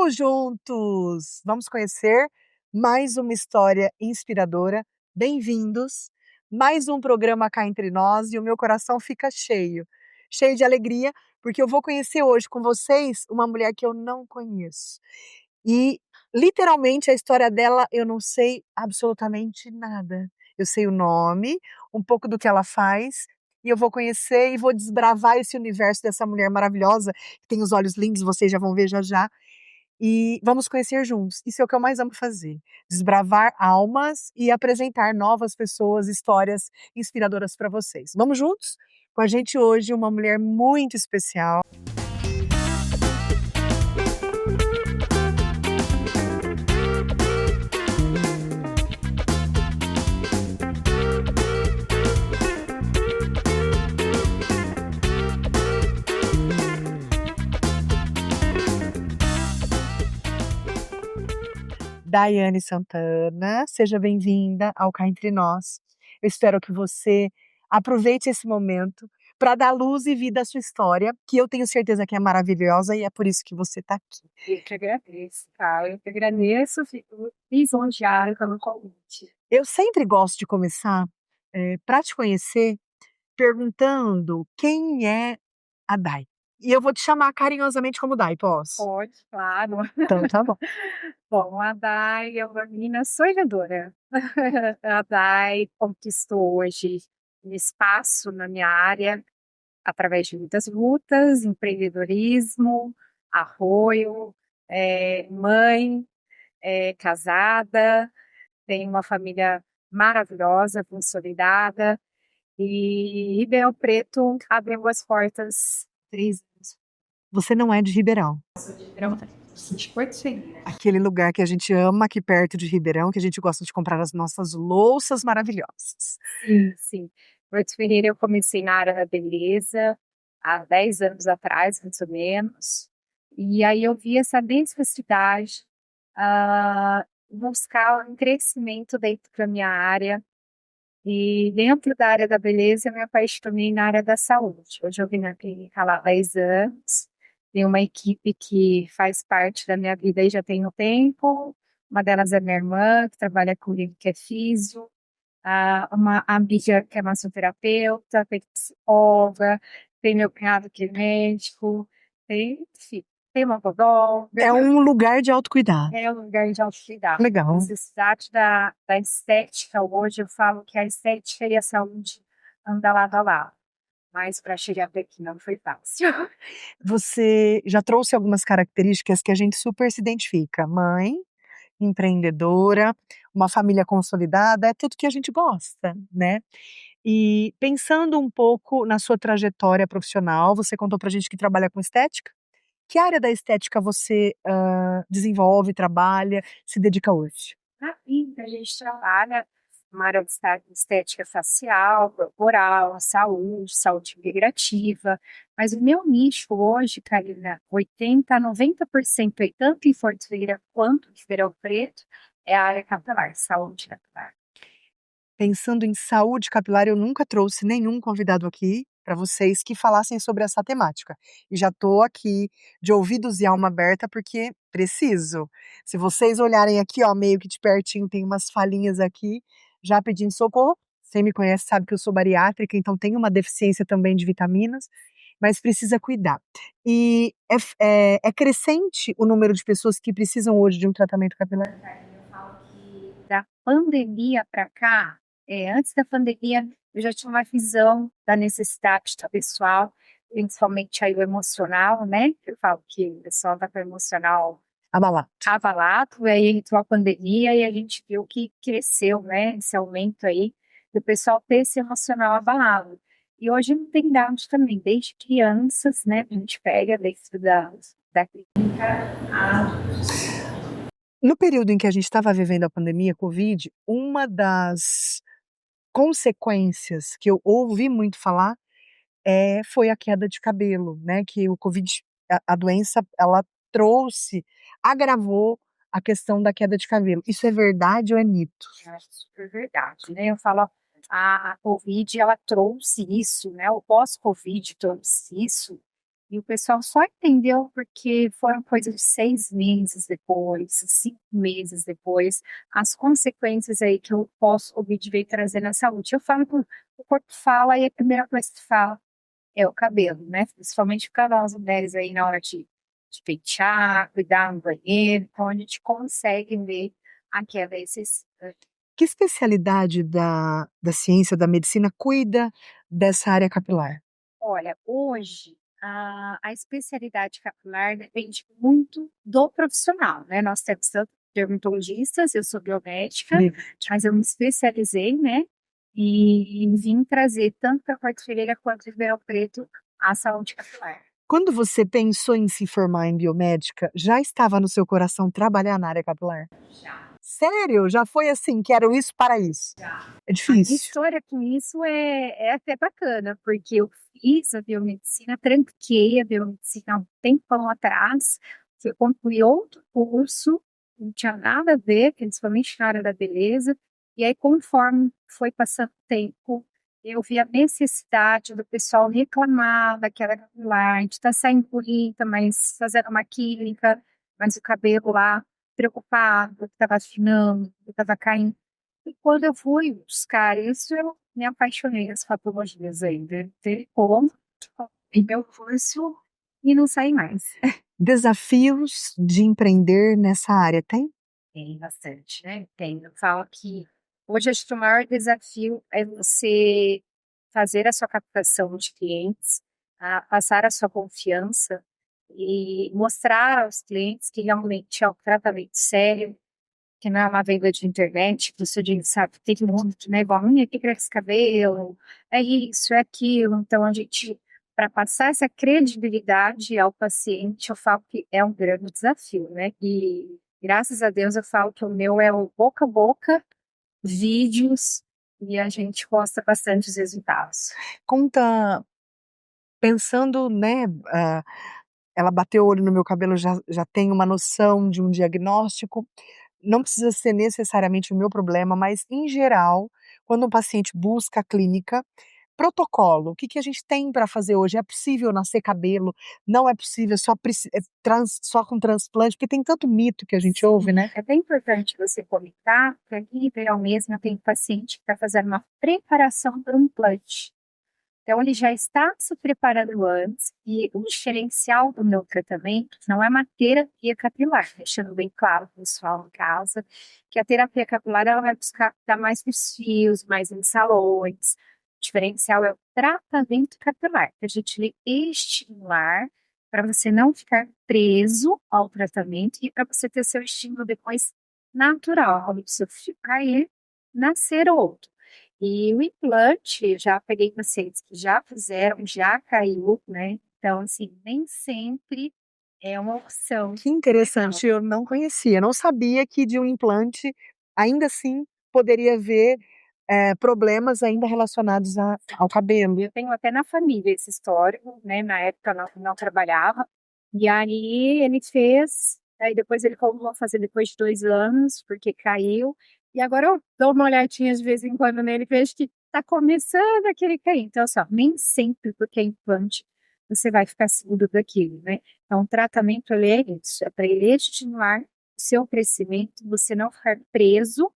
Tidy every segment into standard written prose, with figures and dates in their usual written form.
Vamos juntos! Vamos conhecer mais uma história inspiradora. Bem-vindos! Mais um programa cá entre nós e o meu coração fica cheio, cheio de alegria, porque eu vou conhecer hoje com vocês uma mulher que eu não conheço. E, literalmente, a história dela eu não sei absolutamente nada. Eu sei o nome, um pouco do que ela faz, e eu vou conhecer e vou desbravar esse universo dessa mulher maravilhosa, que tem os olhos lindos, vocês já vão ver já já. E vamos conhecer juntos. Isso é o que eu mais amo fazer. Desbravar almas e apresentar novas pessoas, histórias inspiradoras para vocês. Vamos juntos? Com a gente hoje uma mulher muito especial. Daiane Santana, seja bem-vinda ao Cá Entre Nós. Eu espero que você aproveite esse momento para dar luz e vida à sua história, que eu tenho certeza que é maravilhosa e é por isso que você está aqui. Eu que agradeço, tá? Eu que agradeço, fico lisonjeada pelo convite. Eu sempre gosto de começar, para te conhecer, perguntando quem é a Dai. E eu vou te chamar carinhosamente como Dai, posso? Pode, claro. Então tá bom. Bom, a Dai é uma menina sonhadora. A Dai conquistou hoje um espaço na minha área através de muitas lutas, empreendedorismo, apoio, mãe, casada, tenho uma família maravilhosa, consolidada. E Ribeirão Preto abriu as portas 3 anos. Você não é de Ribeirão. Sou de Ribeirão Preto, de Porto Seguro. Aquele lugar que a gente ama aqui perto de Ribeirão, que a gente gosta de comprar as nossas louças maravilhosas. Sim, sim. Porto Ferreira eu comecei na área da beleza há 10 anos atrás, mais ou menos. E aí eu vi essa necessidade, buscar um crescimento dentro da minha área. E dentro da área da beleza, eu me apaixonei na área da saúde. Hoje eu vim na clínica lá há 10 anos. Tenho uma equipe que faz parte da minha vida aí já tem um tempo. Uma delas é minha irmã, que trabalha comigo, que é físio. Uma amiga que é massoterapeuta, tem psicóloga, tem meu cunhado que é médico, enfim, tem uma podóloga. É um lugar de autocuidado. É um lugar de autocuidado. Legal. A necessidade da estética, hoje eu falo que a estética e a saúde andam lado a lado. Mas para chegar até aqui não foi fácil. Você já trouxe algumas características que a gente super se identifica. Mãe, empreendedora, uma família consolidada, é tudo que a gente gosta, né? E pensando um pouco na sua trajetória profissional, você contou pra gente que trabalha com estética. Que área da estética você desenvolve, trabalha, se dedica hoje? Na clínica, a gente trabalha uma área de estética facial, corporal, saúde integrativa. Mas o meu nicho hoje, Karina, 80% a 90%, aí, tanto em Porto Ferreira quanto em Ribeirão Preto, é a área capilar, saúde capilar. Pensando em saúde capilar, eu nunca trouxe nenhum convidado aqui para vocês que falassem sobre essa temática. E já estou aqui de ouvidos e alma aberta porque preciso. Se vocês olharem aqui, ó, meio que de pertinho, tem umas falhinhas aqui, já pedindo socorro. Quem me conhece sabe que eu sou bariátrica, então tenho uma deficiência também de vitaminas, mas precisa cuidar. E é crescente o número de pessoas que precisam hoje de um tratamento capilar? Eu falo que da pandemia para cá, antes da pandemia, eu já tinha uma visão da necessidade do pessoal, principalmente aí o emocional, né? Eu falo que o pessoal está com o emocional abalado, aí entrou a pandemia e a gente viu que cresceu, né? Esse aumento aí do pessoal ter esse emocional abalado. E hoje não tem dados também, desde crianças, né? A gente pega dentro da clínica No período em que a gente estava vivendo a pandemia Covid, uma das consequências que eu ouvi muito falar, foi a queda de cabelo, né, que o Covid, a doença, ela trouxe, agravou a questão da queda de cabelo. Isso é verdade ou é mito? É super verdade, né? Eu falo, a Covid, ela trouxe isso, né? O pós-Covid trouxe isso, E o pessoal só entendeu porque foram coisa de 6 meses depois, 5 meses depois, as consequências aí que o pós-Covid veio trazer na saúde. Eu falo que o corpo fala e a primeira coisa que fala é o cabelo, né? Principalmente o canal as mulheres aí na hora de pentear, cuidar no banheiro, então a gente consegue ver aquela esses. Que especialidade da ciência, da medicina cuida dessa área capilar? Olha, hoje a especialidade capilar depende muito do profissional, né? Nós temos tanto dermatologistas, eu sou biomédica, Sim. mas eu me especializei, né? E vim trazer tanto para Porto Ferreira quanto em Ribeirão Preto a saúde capilar. Quando você pensou em se formar em biomédica, já estava no seu coração trabalhar na área capilar? Já. Sério? Já foi assim, quero isso para isso? É A minha difícil. história com isso é até bacana, porque eu fiz a biomedicina, tranquei a biomedicina há um tempão atrás, fui concluir outro curso, não tinha nada a ver, principalmente na área da beleza, e aí conforme foi passando o tempo, eu vi a necessidade do pessoal reclamar daquela capilar, de estar saindo bonita, mas fazendo uma química, mas o cabelo lá preocupado, que estava afinando, que estava caindo. E quando eu fui buscar isso, eu me apaixonei nas patologias aí, teve como, e meu curso, e não saí mais. Desafios de empreender nessa área, tem? Tem bastante, né? Tem. Eu falo que hoje acho que o maior desafio é você fazer a sua captação de clientes, passar a sua confiança e mostrar aos clientes que realmente é um tratamento sério, que não é uma venda de internet, que você diz, sabe, tem muito, né? Igual, aqui cresce cabelo, é isso, é aquilo. Então, a gente, para passar essa credibilidade ao paciente, eu falo que é um grande desafio, né? E graças a Deus eu falo que o meu é o boca a boca, vídeos, e a gente posta bastante os resultados. Conta, pensando, né, ela bateu o olho no meu cabelo, já tem uma noção de um diagnóstico. Não precisa ser necessariamente o meu problema, mas em geral, quando um paciente busca a clínica, protocolo, o que que a gente tem para fazer hoje? É possível nascer cabelo? Não é possível, só com transplante? Porque tem tanto mito que a gente ouve, né? É bem importante você comentar que aqui em Verão mesmo eu tenho paciente que está fazendo uma preparação para um implante. Então, ele já está se preparando antes, e o diferencial do meu tratamento não é uma terapia capilar, deixando bem claro para o pessoal em casa, que a terapia capilar ela vai buscar dar mais nos fios, mais em salões. O diferencial é o tratamento capilar, que a gente vai estimular para você não ficar preso ao tratamento e para você ter seu estímulo depois natural, quando o seu fio cair, nascer outro. E o implante, já peguei pacientes que já fizeram, já caiu, né? Então, assim, nem sempre é uma opção. Que interessante, eu não conhecia, não sabia que de um implante, ainda assim, poderia haver, problemas ainda relacionados ao cabelo. Eu tenho até na família esse histórico, né? Na época eu não trabalhava. E aí ele fez, aí depois ele voltou a fazer depois de 2 anos, porque caiu. E agora eu dou uma olhadinha de vez em quando nele e vejo que tá começando aquele cair. Então, assim, ó, nem sempre porque é implante você vai ficar seguro daquilo, né? Então, o tratamento ele é isso, é para ele estimular o seu crescimento, você não ficar preso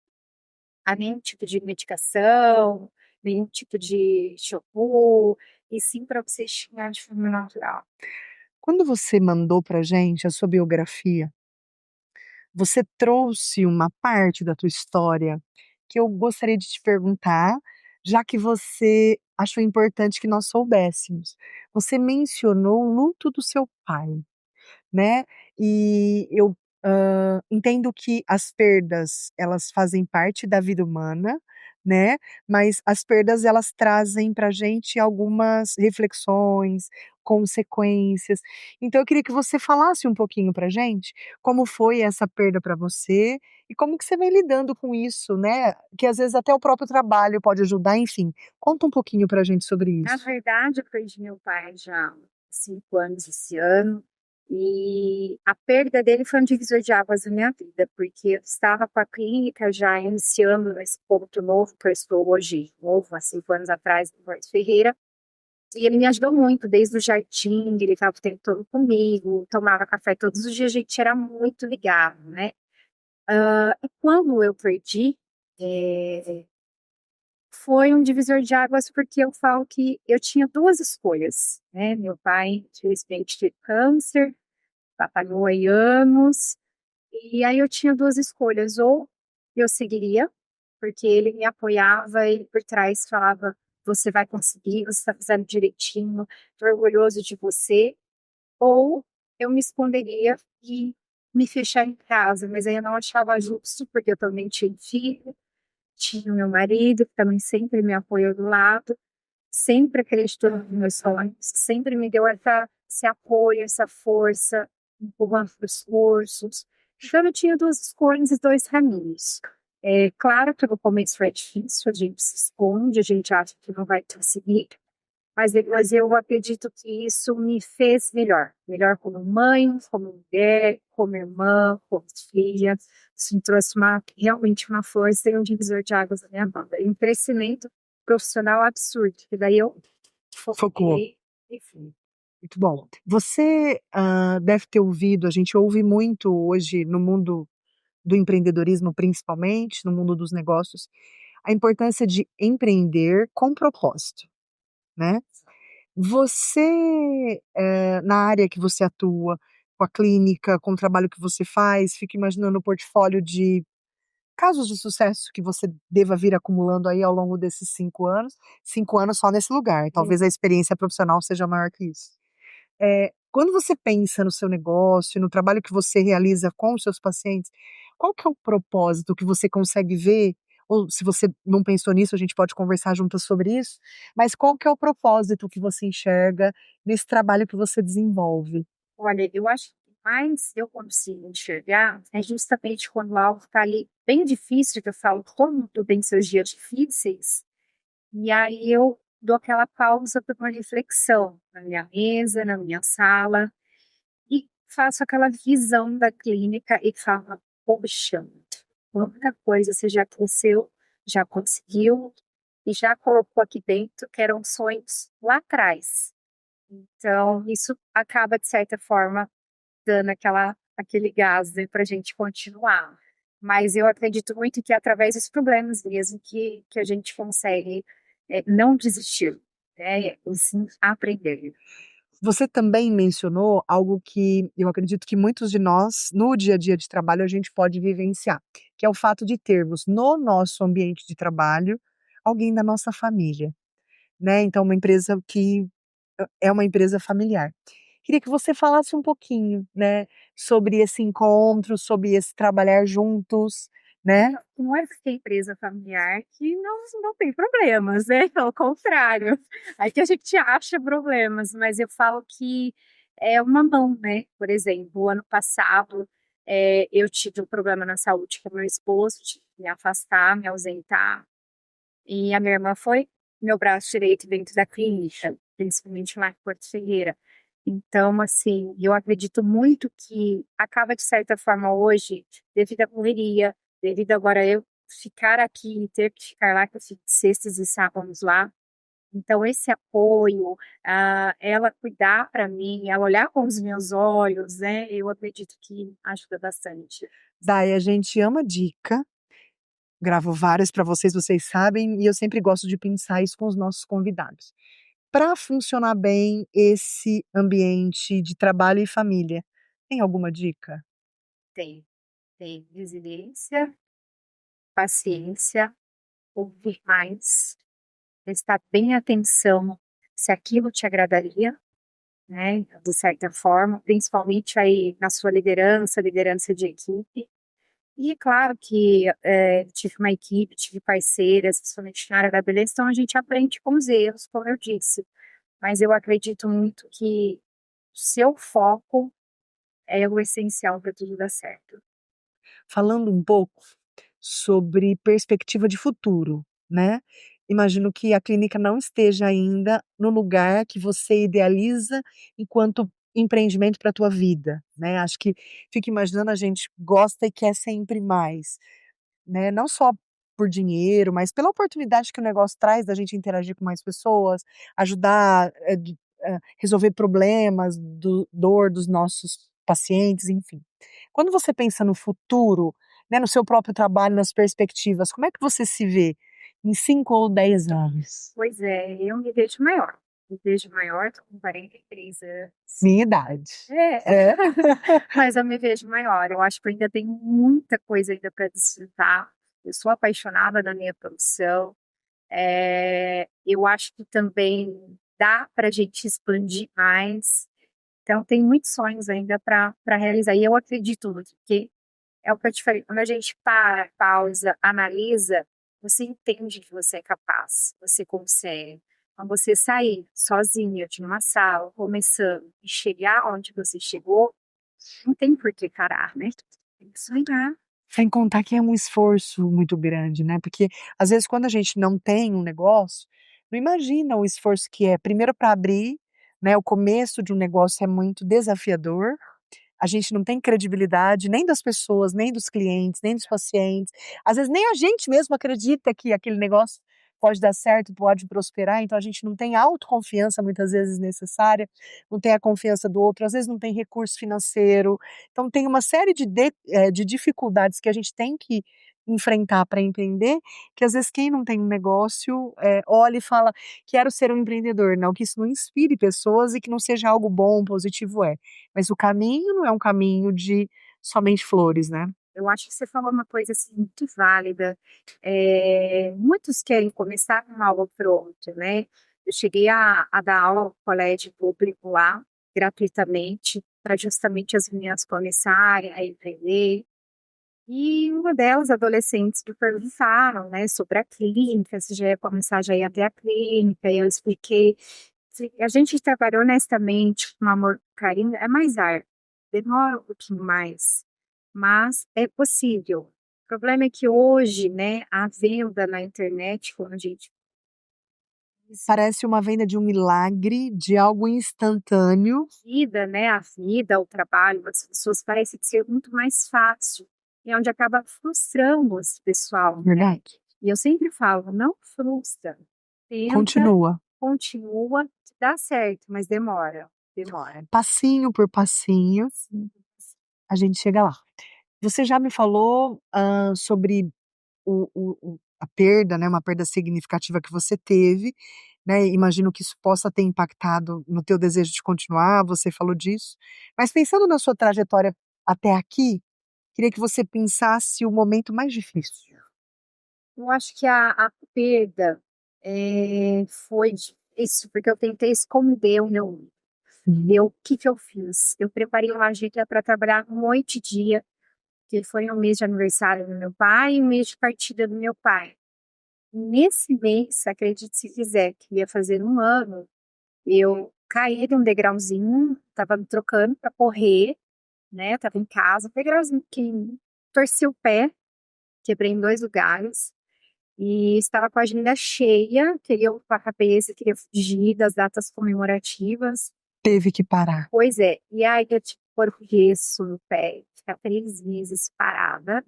a nenhum tipo de medicação, nenhum tipo de shampoo, e sim para você estimular de forma natural. Quando você mandou pra gente a sua biografia, você trouxe uma parte da tua história que eu gostaria de te perguntar, já que você achou importante que nós soubéssemos. Você mencionou o luto do seu pai. Né, e eu, entendo que as perdas, elas fazem parte da vida humana, né, mas as perdas elas trazem pra gente algumas reflexões, consequências. Então eu queria que você falasse um pouquinho pra gente, como foi essa perda pra você, e como que você vem lidando com isso, né, que às vezes até o próprio trabalho pode ajudar, enfim. Conta um pouquinho pra gente sobre Na isso. verdade, eu perdi meu pai já há 5 anos esse ano, e a perda dele foi um divisor de águas na minha vida, porque eu estava com a clínica já iniciando esse ponto novo que eu estou hoje, novo, há 5 anos atrás, no Porto Ferreira, E ele me ajudou muito, desde o jardim, ele estava o tempo todo comigo, tomava café todos os dias, a gente era muito ligado, né? E quando eu perdi, é, foi um divisor de águas, porque eu falo que eu tinha duas escolhas, né? Meu pai, infelizmente, teve câncer, batalhou aí anos, e aí eu tinha duas escolhas, ou eu seguiria, porque ele me apoiava, ele por trás falava, você vai conseguir, você está fazendo direitinho, tô orgulhoso de você, ou eu me esconderia e me fechar em casa, mas aí eu não achava justo, porque eu também tinha filho, tinha o meu marido, que também sempre me apoiou do lado, sempre acreditou nos meus sonhos, sempre me deu esse apoio, essa força, empurrando para os cursos. Então, eu tinha duas escolhas e dois caminhos. É claro que no começo foi difícil, a gente se esconde, a gente acha que não vai conseguir, mas depois eu acredito que isso me fez melhor. Melhor como mãe, como mulher, como irmã, como filha. Isso me trouxe realmente uma força e um divisor de águas na minha vida. E um crescimento profissional absurdo. E daí eu Focou. foquei e fui. Muito bom. Você, deve ter ouvido, a gente ouve muito hoje no mundo do empreendedorismo, principalmente, no mundo dos negócios, a importância de empreender com propósito, né. Você, na área que você atua, com a clínica, com o trabalho que você faz, fica imaginando o portfólio de casos de sucesso que você deva vir acumulando aí ao longo desses 5 anos, 5 anos só nesse lugar, talvez a experiência profissional seja maior que isso. Quando você pensa no seu negócio, no trabalho que você realiza com os seus pacientes, qual que é o propósito que você consegue ver? Ou se você não pensou nisso, a gente pode conversar juntas sobre isso, mas qual que é o propósito que você enxerga nesse trabalho que você desenvolve? Olha, eu acho que mais eu consigo enxergar é justamente quando algo está ali bem difícil, que eu falo, como tudo tem seus dias difíceis, e aí eu dou aquela pausa para uma reflexão na minha mesa, na minha sala, e faço aquela visão da clínica e falo: "Poxa, quanta coisa você já cresceu, já conseguiu e já colocou aqui dentro que eram sonhos lá atrás". Então isso acaba, de certa forma, dando aquele gás, né, pra gente continuar. Mas eu acredito muito que é através dos problemas mesmo que a gente consegue, não desistir, né, e sim aprender. Você também mencionou algo que eu acredito que muitos de nós, no dia a dia de trabalho, a gente pode vivenciar, que é o fato de termos no nosso ambiente de trabalho alguém da nossa família, né, então uma empresa que é uma empresa familiar. Queria que você falasse um pouquinho, né, sobre esse encontro, sobre esse trabalhar juntos, né. Não é porque é empresa familiar que não tem problemas, né, ao contrário, aí que a gente acha problemas, mas eu falo que é uma mão, né. Por exemplo, o ano passado, eu tive um problema na saúde com o meu esposo, tive que me afastar, me ausentar, e a minha irmã foi meu braço direito dentro da clínica, principalmente lá em Porto Ferreira. Então, assim, eu acredito muito que acaba de certa forma hoje, devido à correria, devido agora eu ficar aqui e ter que ficar lá, que eu fico de sextas e sábados lá. Então, esse apoio, ela cuidar para mim, ela olhar com os meus olhos, né, eu acredito que ajuda bastante. Daí a gente ama dica, gravo várias para vocês, vocês sabem, e eu sempre gosto de pensar isso com os nossos convidados. Para funcionar bem esse ambiente de trabalho e família, tem alguma dica? Tem, tem resiliência, paciência, ouvir mais, prestar bem atenção se aquilo te agradaria, né, de certa forma, principalmente aí na sua liderança, liderança de equipe. E é claro que tive uma equipe, tive parceiras, principalmente na área da beleza, então a gente aprende com os erros, como eu disse. Mas eu acredito muito que o seu foco é o essencial para tudo dar certo. Falando um pouco sobre perspectiva de futuro, né. Imagino que a clínica não esteja ainda no lugar que você idealiza enquanto empreendimento para a tua vida, né. Acho que fico imaginando, a gente gosta e quer sempre mais, né, não só por dinheiro, mas pela oportunidade que o negócio traz da gente interagir com mais pessoas, ajudar, resolver problemas, dor dos nossos pacientes, enfim. Quando você pensa no futuro, né, no seu próprio trabalho, nas perspectivas, como é que você se vê em 5 ou 10 anos? Pois é, eu me vejo maior. Me vejo maior, tô com 43 anos. Minha idade. É, É. mas eu me vejo maior. Eu acho que eu ainda tenho muita coisa ainda para desfrutar. Eu sou apaixonada na minha profissão. Eu acho que também dá para a gente expandir mais. Então, tem muitos sonhos ainda para realizar. E eu acredito que é o que eu te falei, quando a gente para, pausa, analisa, você entende que você é capaz, você consegue. Quando você sair sozinha de uma sala, começando, e chegar onde você chegou, não tem por que parar, né? Tem que sonhar. Sem contar que é um esforço muito grande, né, porque às vezes quando a gente não tem um negócio, não imagina o esforço que é, primeiro para abrir, né, o começo de um negócio é muito desafiador, a gente não tem credibilidade nem das pessoas, nem dos clientes, nem dos pacientes, às vezes nem a gente mesmo acredita que aquele negócio pode dar certo, pode prosperar, então a gente não tem a autoconfiança muitas vezes necessária, não tem a confiança do outro, às vezes não tem recurso financeiro, então tem uma série de dificuldades que a gente tem que enfrentar para empreender, que às vezes quem não tem um negócio, olha e fala: "Quero ser um empreendedor", não que isso não inspire pessoas e que não seja algo bom, positivo mas o caminho não é um caminho de somente flores, né. Eu acho que você falou uma coisa assim, muito válida. Muitos querem começar com uma aula pronta, né? Eu cheguei a dar aula no colégio público lá, gratuitamente, para justamente as meninas começarem a empreender. E uma delas, adolescentes, me perguntaram, né, sobre a clínica, se já ia começar, já ia ter a clínica, e eu expliquei. Se a gente trabalha honestamente, com amor, com carinho, é mais árduo, demora um pouquinho mais, mas é possível. O problema é que hoje, né, a venda na internet, como a gente Parece uma venda de um milagre, de algo instantâneo. vida, né, a vida, o trabalho, as pessoas parece ser muito mais fácil, e é onde acaba frustrando esse pessoal, né? Verdade. E eu sempre falo, não frustra, tenta, Continua. continua, dá certo, mas demora, demora. Passinho por passinho, a gente chega lá. Você já me falou, sobre a perda, né, uma perda significativa que você teve, né, imagino que isso possa ter impactado no teu desejo de continuar, você falou disso. Mas pensando na sua trajetória até aqui, queria que você pensasse o momento mais difícil. Eu acho que a perda, foi isso, porque eu tentei esconder o meu eu o que que eu fiz? Eu preparei uma agenda para trabalhar noite e dia, que foi um mês de aniversário do meu pai e um mês de partida do meu pai. Nesse mês, acredite se quiser, que ia fazer 1 ano, eu caí de um degrauzinho, estava me trocando para correr, né, estava em casa, um degrauzinho pequenininho, torci o pé, quebrei em 2 lugares. E estava com a agenda cheia, queria ocupar a cabeça, queria fugir das datas comemorativas. Teve que parar. Pois é, e aí eu tive que pôr o gesso no pé, ficar 3 meses parada.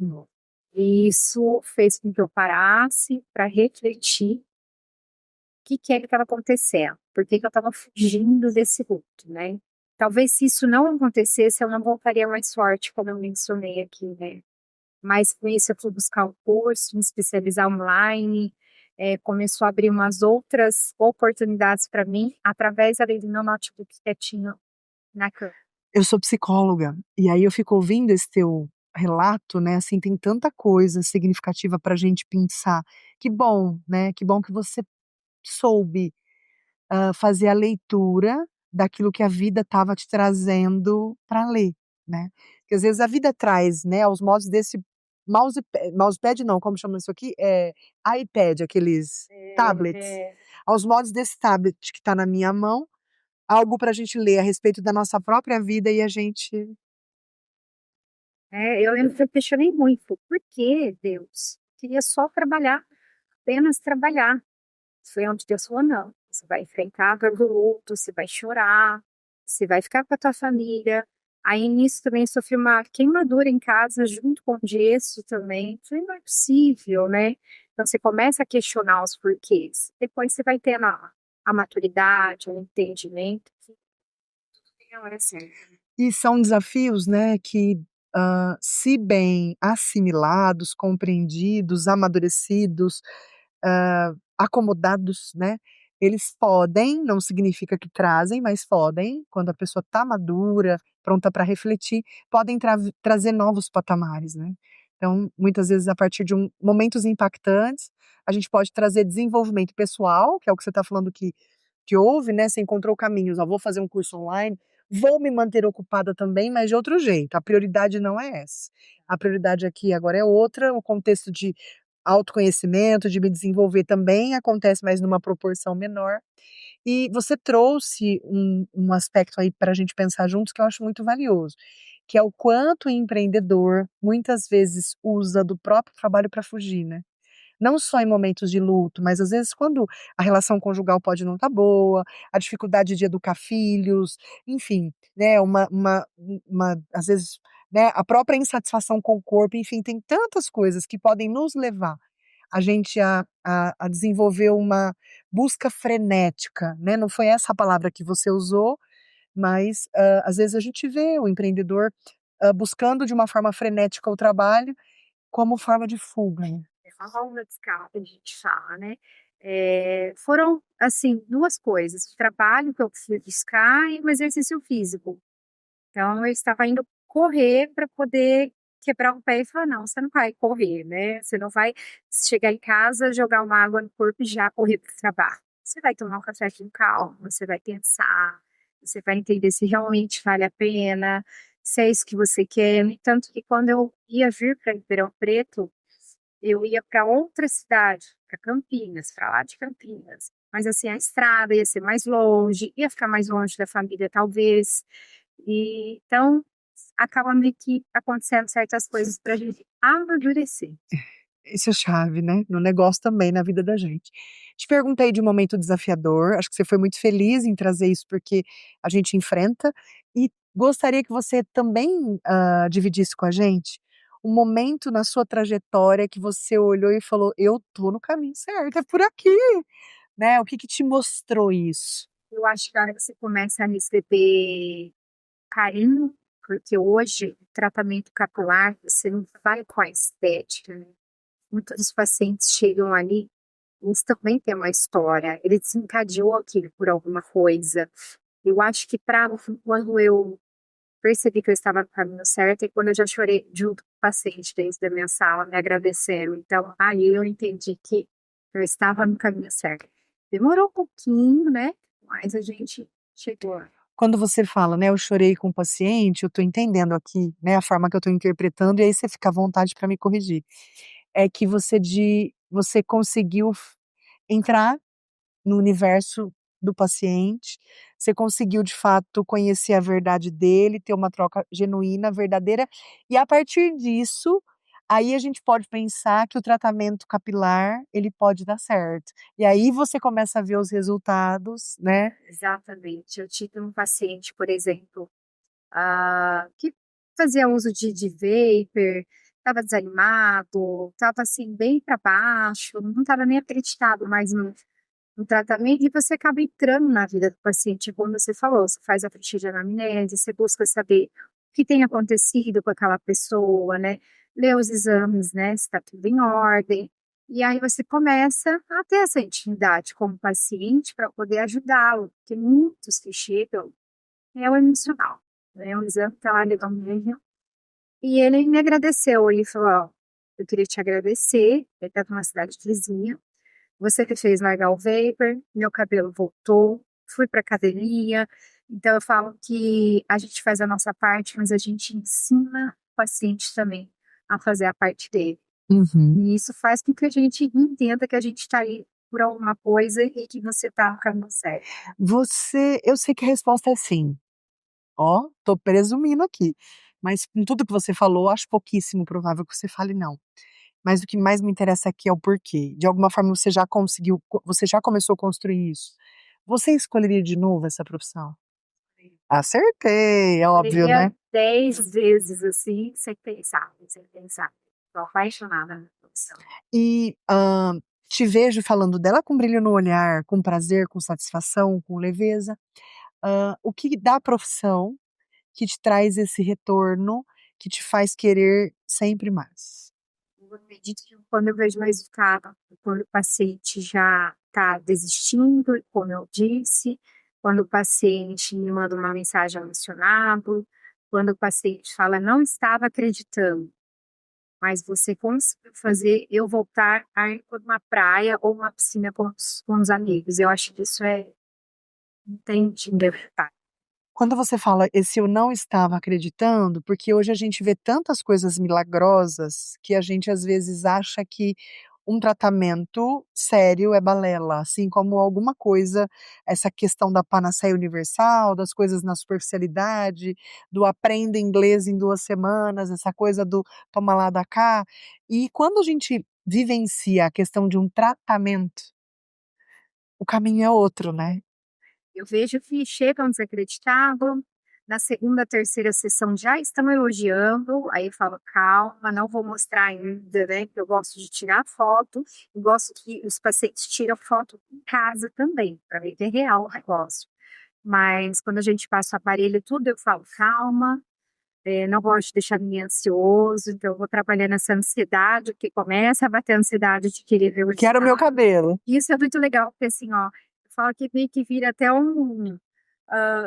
E isso fez com que eu parasse para refletir o que é que estava acontecendo, por que que eu estava fugindo desse luto, né? Talvez se isso não acontecesse, eu não voltaria mais forte, como eu mencionei aqui, né? Mas com isso eu fui buscar um curso, me especializar online, começou a abrir umas outras oportunidades para mim, através ali do meu notebook quietinho na cama. Eu sou psicóloga, e aí eu fico ouvindo esse teu relato, né, assim, tem tanta coisa significativa pra gente pensar. Que bom, né, que bom que você soube, fazer a leitura daquilo que a vida estava te trazendo para ler, né. Porque às vezes a vida traz, né, aos modos desse mousepad não, como chama isso aqui? iPad, aqueles tablets. É, Aos modos desse tablet que está na minha mão, algo para a gente ler a respeito da nossa própria vida e a gente eu lembro que eu questionei muito, por que Deus? Eu queria só trabalhar, apenas trabalhar. Foi onde Deus falou, não, você vai enfrentar a dor do luto, você vai chorar, você vai ficar com a tua família, Aí nisso também eu sofri uma queimadura em casa junto com gesso também. Falei, não é possível, né? Então você começa a questionar os porquês. Depois você vai tendo a maturidade, o entendimento que tem a hora certa. E são desafios, né, que, se bem assimilados, compreendidos, amadurecidos, acomodados, né, eles podem, não significa que trazem, mas podem, quando a pessoa está madura, pronta para refletir, podem trazer novos patamares, né. Então, muitas vezes, a partir de momentos impactantes, a gente pode trazer desenvolvimento pessoal, que é o que você está falando que houve, né, você encontrou caminhos, "Ó, vou fazer um curso online, vou me manter ocupada também, mas de outro jeito, a prioridade não é essa. A prioridade aqui agora é outra, o contexto de autoconhecimento, de me desenvolver também acontece, mas numa proporção menor". E você trouxe um aspecto aí para a gente pensar juntos que eu acho muito valioso, que é o quanto o empreendedor muitas vezes usa do próprio trabalho para fugir, né. Não só em momentos de luto, mas às vezes quando a relação conjugal pode não estar boa, a dificuldade de educar filhos, enfim, né, uma às vezes, né, a própria insatisfação com o corpo, enfim, tem tantas coisas que podem nos levar a gente a desenvolver uma busca frenética, né, não foi essa a palavra que você usou, mas, às vezes a gente vê o empreendedor, buscando de uma forma frenética o trabalho como forma de fuga, né. É uma válvula de escape, a gente fala, né. Foram, assim, 2 coisas, o trabalho que eu fui buscar e o exercício físico. Então eu estava indo correr para poder quebrar o pé e falar: "Não, você não vai correr, né, você não vai chegar em casa, jogar uma água no corpo e já correr para o trabalho. Você vai tomar um café com calma, você vai pensar, você vai entender se realmente vale a pena, se é isso que você quer". No entanto que quando eu ia vir para Ribeirão Preto, eu ia para outra cidade, para Campinas, para lá de Campinas. Mas assim, a estrada ia ser mais longe, ia ficar mais longe da família talvez. E então acaba meio que acontecendo certas coisas para a gente amadurecer. Isso é chave, né, no negócio também, na vida da gente. Te perguntei de um momento desafiador, acho que você foi muito feliz em trazer isso, porque a gente enfrenta, e gostaria que você também, dividisse com a gente um momento na sua trajetória que você olhou e falou: "Eu tô no caminho certo, é por aqui", né, o que que te mostrou isso? Eu acho que a hora que você começa a receber carinho, porque hoje o tratamento capilar você não vai com a estética, né. Muitos dos pacientes chegam ali, eles também têm uma história, ele desencadeou aquilo por alguma coisa. Eu acho que para quando eu percebi que eu estava no caminho certo e quando eu já chorei junto com o paciente dentro da minha sala, me agradecendo. Então, aí eu entendi que eu estava no caminho certo. Demorou um pouquinho, né? Mas a gente chegou. Quando você fala, né, "eu chorei com o paciente", eu tô entendendo aqui, né, a forma que eu tô interpretando, e aí você fica à vontade para me corrigir. É que você conseguiu entrar no universo do paciente, você conseguiu de fato conhecer a verdade dele, ter uma troca genuína, verdadeira, e a partir disso, aí a gente pode pensar que o tratamento capilar, ele pode dar certo. E aí você começa a ver os resultados, né. Exatamente. Eu tive um paciente, por exemplo, que fazia uso de vapor, estava desanimado, estava assim, bem para baixo, não estava nem acreditado mais no tratamento, e você acaba entrando na vida do paciente, como você falou, você faz a ficha de anamnese, você busca saber o que tem acontecido com aquela pessoa, né? Lê os exames, né? Se está tudo em ordem. E aí você começa a ter essa intimidade com o paciente para poder ajudá-lo, porque muitos que chegam é o emocional, né? O exame está lá de domínio. E ele me agradeceu, ele falou, ó, eu queria te agradecer, ele está numa cidade vizinha, você me fez largar o vapor, meu cabelo voltou, fui para academia. Então eu falo que a gente faz a nossa parte, mas a gente ensina o paciente também a fazer a parte dele. Uhum. E isso faz com que a gente entenda que a gente está aí por alguma coisa e que você está no caminho certo. Eu sei que a resposta é sim. Ó, tô presumindo aqui, mas com tudo que você falou, acho pouquíssimo provável que você fale não. Mas o que mais me interessa aqui é o porquê. De alguma forma você já começou a construir isso. Você escolheria de novo essa profissão? Acertei, é óbvio, Poderia né? 10 vezes assim, sem pensar, sem pensar. Tô apaixonada na profissão. E, te vejo falando dela com brilho no olhar, com prazer, com satisfação, com leveza. O que da profissão que te traz esse retorno, que te faz querer sempre mais? Eu acredito que quando eu vejo o resultado, quando o paciente já está desistindo, como eu disse, quando o paciente me manda uma mensagem emocionado, quando o paciente fala, não estava acreditando, mas você conseguiu fazer eu voltar a ir para uma praia ou uma piscina com os amigos. Eu acho que isso não tem de derrotar. Quando você fala: "Esse eu não estava acreditando", porque hoje a gente vê tantas coisas milagrosas, que a gente às vezes acha que um tratamento sério é balela, assim como alguma coisa, essa questão da panaceia universal, das coisas na superficialidade, do aprenda inglês em 2 semanas, essa coisa do toma lá dá cá. E quando a gente vivencia a questão de um tratamento, o caminho é outro, né. Eu vejo que chegam desacreditados, na segunda, terceira sessão já estão elogiando, aí eu falo: "Calma, não vou mostrar ainda, né, que eu gosto de tirar foto, e gosto que os pacientes tiram foto em casa também, para ver que é real o negócio". Mas quando a gente passa o aparelho e tudo, eu falo: "Calma, não gosto de deixar ninguém ansioso", então eu vou trabalhando essa ansiedade, que começa a bater a ansiedade de querer ver o Quero meu resultado. cabelo. Isso é muito legal, porque assim, ó, eu falo que meio que vira até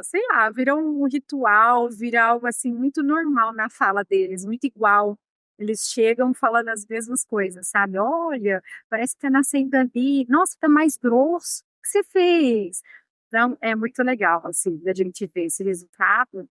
sei lá, vira um ritual, vira algo assim muito normal na fala deles, muito igual. Eles chegam falando as mesmas coisas, sabe? Olha, parece que tá nascendo ali. Nossa, tá mais grosso. O que você fez? Então, é muito legal, assim, a gente ver esse resultado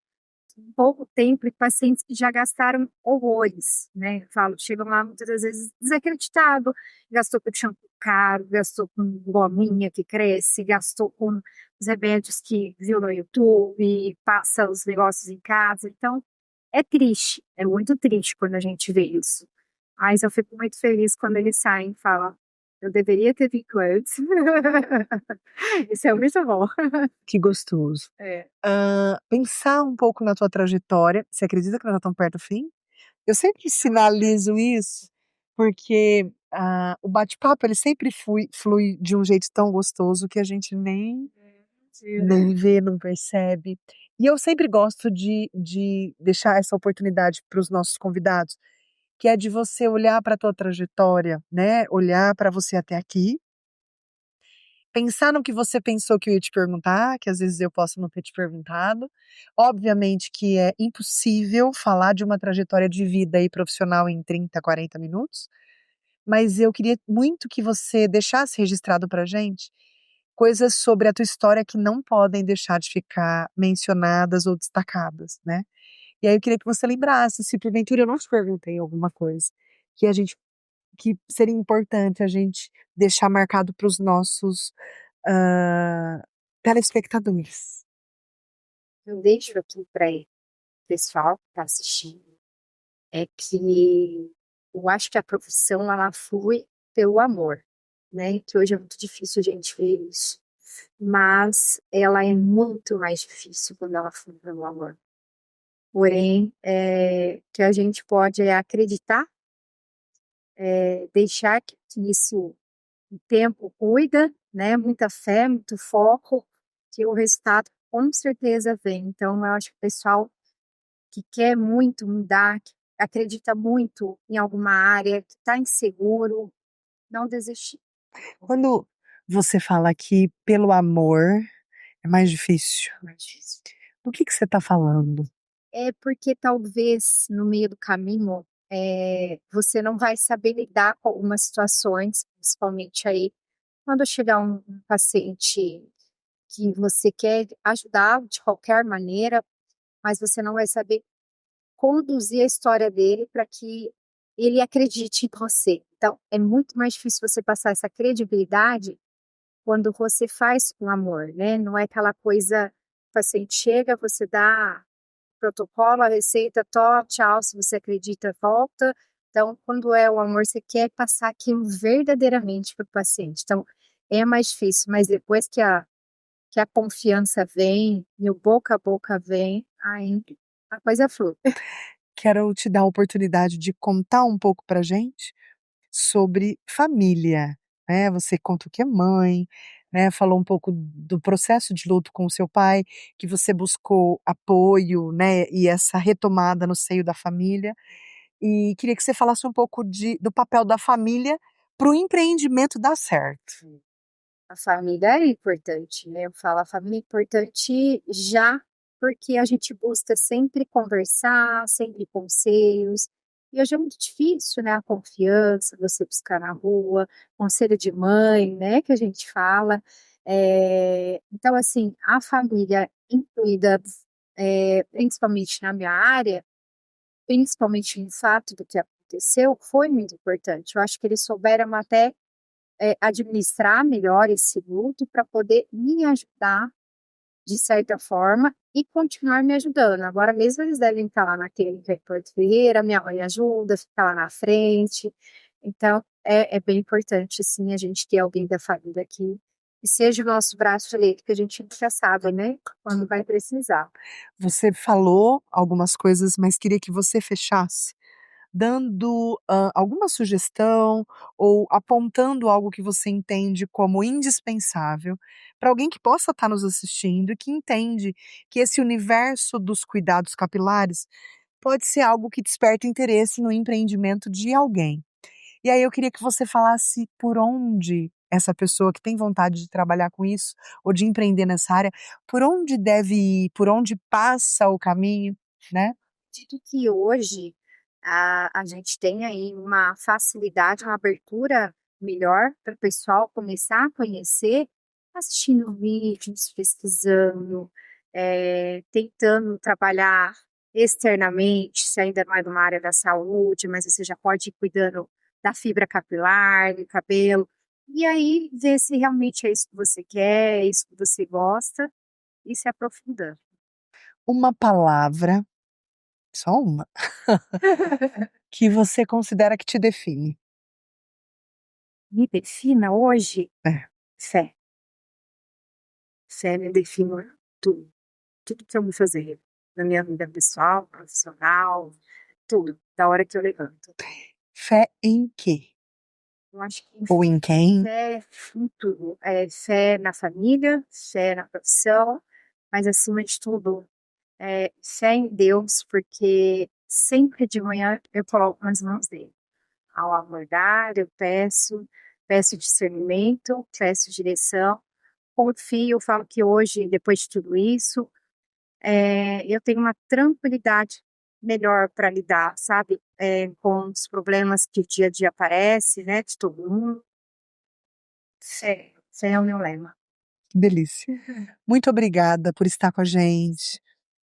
em pouco tempo e pacientes que já gastaram horrores, né? Eu falo, chegam lá muitas das vezes desacreditado, gastou com shampoo caro, gastou com gominha que cresce, gastou com os remédios que viu no YouTube, passa os negócios em casa. Então, é triste, é muito triste quando a gente vê isso. Mas eu fico muito feliz quando eles saem e falam, eu deveria ter visto antes. Isso é muito bom. Que gostoso. É. Pensar um pouco na tua trajetória, você acredita que nós já estamos perto do fim? Eu sempre sinalizo isso, porque, o bate-papo ele sempre flui de um jeito tão gostoso que a gente nem vê, não percebe. E eu sempre gosto de deixar essa oportunidade para os nossos convidados, que é de você olhar para a tua trajetória, né, olhar para você até aqui, pensar no que você pensou que eu ia te perguntar, que às vezes eu posso não ter te perguntado. Obviamente que é impossível falar de uma trajetória de vida e profissional em 30, 40 minutos, mas eu queria muito que você deixasse registrado pra gente coisas sobre a tua história que não podem deixar de ficar mencionadas ou destacadas, né. E aí eu queria que você lembrasse, se porventura eu não te perguntei alguma coisa, que a gente que seria importante a gente deixar marcado para os nossos, hã, telespectadores. Eu deixo aqui para o pessoal que está assistindo, é que eu acho que a profissão ela flui pelo amor, né, que hoje é muito difícil a gente ver isso, mas ela é muito mais difícil quando ela flui pelo amor. Porém, que a gente pode é acreditar, deixar que isso o tempo cuida, né, muita fé, muito foco, que o resultado com certeza vem. Então eu acho que o pessoal que quer muito mudar, que acredita muito em alguma área, que está inseguro, não desistir. Quando você fala que pelo amor é mais difícil, É mais difícil. do que você está falando? É porque talvez no meio do caminho, você não vai saber lidar com algumas situações, principalmente aí quando chegar um paciente que você quer ajudar de qualquer maneira, mas você não vai saber conduzir a história dele para que ele acredite em você. Então, é muito mais difícil você passar essa credibilidade quando você faz com amor, né? Não é aquela coisa, o paciente chega, você dá o protocolo, a receita, tó, tchau, se você acredita, volta. Então, quando é o amor, você quer passar aquilo verdadeiramente para o paciente. Então, é mais difícil, mas depois que a confiança vem e o boca a boca vem, aí a coisa flui. Quero te dar a oportunidade de contar um pouco pra gente sobre família, né, você conta que é mãe, né, falou um pouco do processo de luto com o seu pai, que você buscou apoio, né, e essa retomada no seio da família, e queria que você falasse um pouco do papel da família para o empreendimento dar certo. A família é importante, né, eu falo, a família é importante já porque a gente busca sempre conversar, sempre conselhos, e hoje é muito difícil, né, a confiança, você buscar na rua, conselho de mãe, né, que a gente fala. Então assim, a família incluída, principalmente na minha área, principalmente no fato do que aconteceu, foi muito importante. Eu acho que eles souberam até administrar melhor esse luto para poder me ajudar de certa forma e continuar me ajudando. Agora mesmo eles devem estar lá na clínica em Porto Ferreira, minha mãe ajuda, fica lá na frente. Então é bem importante sim a gente ter alguém da família aqui que seja o nosso braço direito, que a gente nunca sabe, né, quando vai precisar. Você falou algumas coisas, mas queria que você fechasse dando, alguma sugestão ou apontando algo que você entende como indispensável para alguém que possa estar nos assistindo e que entende que esse universo dos cuidados capilares pode ser algo que desperta interesse no empreendimento de alguém. E aí eu queria que você falasse por onde essa pessoa que tem vontade de trabalhar com isso ou de empreender nessa área, por onde deve ir, por onde passa o caminho, né? Acredito que hoje a gente tem aí uma facilidade, uma abertura melhor para o pessoal começar a conhecer, assistindo vídeos, pesquisando, tentando trabalhar externamente, se ainda não é numa área da saúde, mas você já pode ir cuidando da fibra capilar, do cabelo, e aí ver se realmente é isso que você quer, é isso que você gosta, e se aprofundando. Uma palavra, só uma, que você considera que te define. Me defina hoje É. fé. Fé me define tudo. Tudo que eu vou fazer. Na minha vida pessoal, profissional, tudo. Da hora que eu levanto. Fé em quê? Eu acho que Ou em quem? fé em tudo. É fé na família, fé na profissão, mas acima de tudo, fé em Deus, porque sempre de manhã eu coloco nas mãos dele. Ao acordar, eu peço discernimento, peço direção. Confio, eu falo que hoje, depois de tudo isso, eu tenho uma tranquilidade melhor para lidar, sabe, com os problemas que o dia a dia aparece, né, de todo mundo. Esse é o meu lema. Que delícia. Muito obrigada por estar com a gente,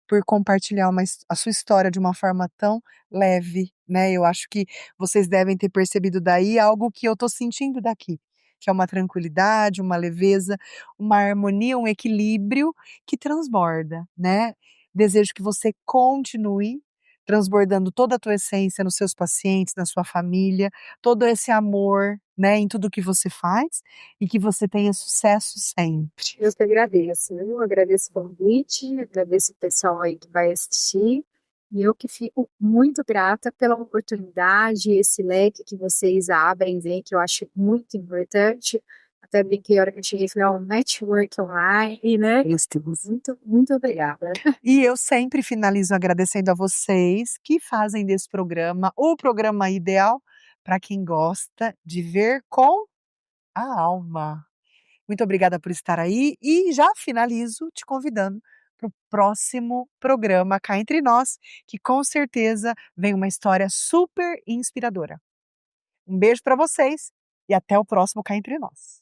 por compartilhar a sua história de uma forma tão leve, né, eu acho que vocês devem ter percebido daí algo que eu tô sentindo daqui, que é uma tranquilidade, uma leveza, uma harmonia, um equilíbrio que transborda, né. Desejo que você continue transbordando toda a tua essência nos seus pacientes, na sua família, todo esse amor, né, em tudo que você faz e que você tenha sucesso sempre. Eu que agradeço, eu agradeço o convite, agradeço o pessoal aí que vai assistir, e eu que fico muito grata pela oportunidade, esse leque que vocês abrem, né, que eu acho muito importante. Até brinquei a hora que eu cheguei, falei: "Ó, um network online", né. Muito, muito obrigada. E eu sempre finalizo agradecendo a vocês que fazem desse programa o programa ideal para quem gosta de ver com a alma. Muito obrigada por estar aí e já finalizo te convidando para o próximo programa Cá Entre Nós, que com certeza vem uma história super inspiradora. Um beijo para vocês e até o próximo Cá Entre Nós.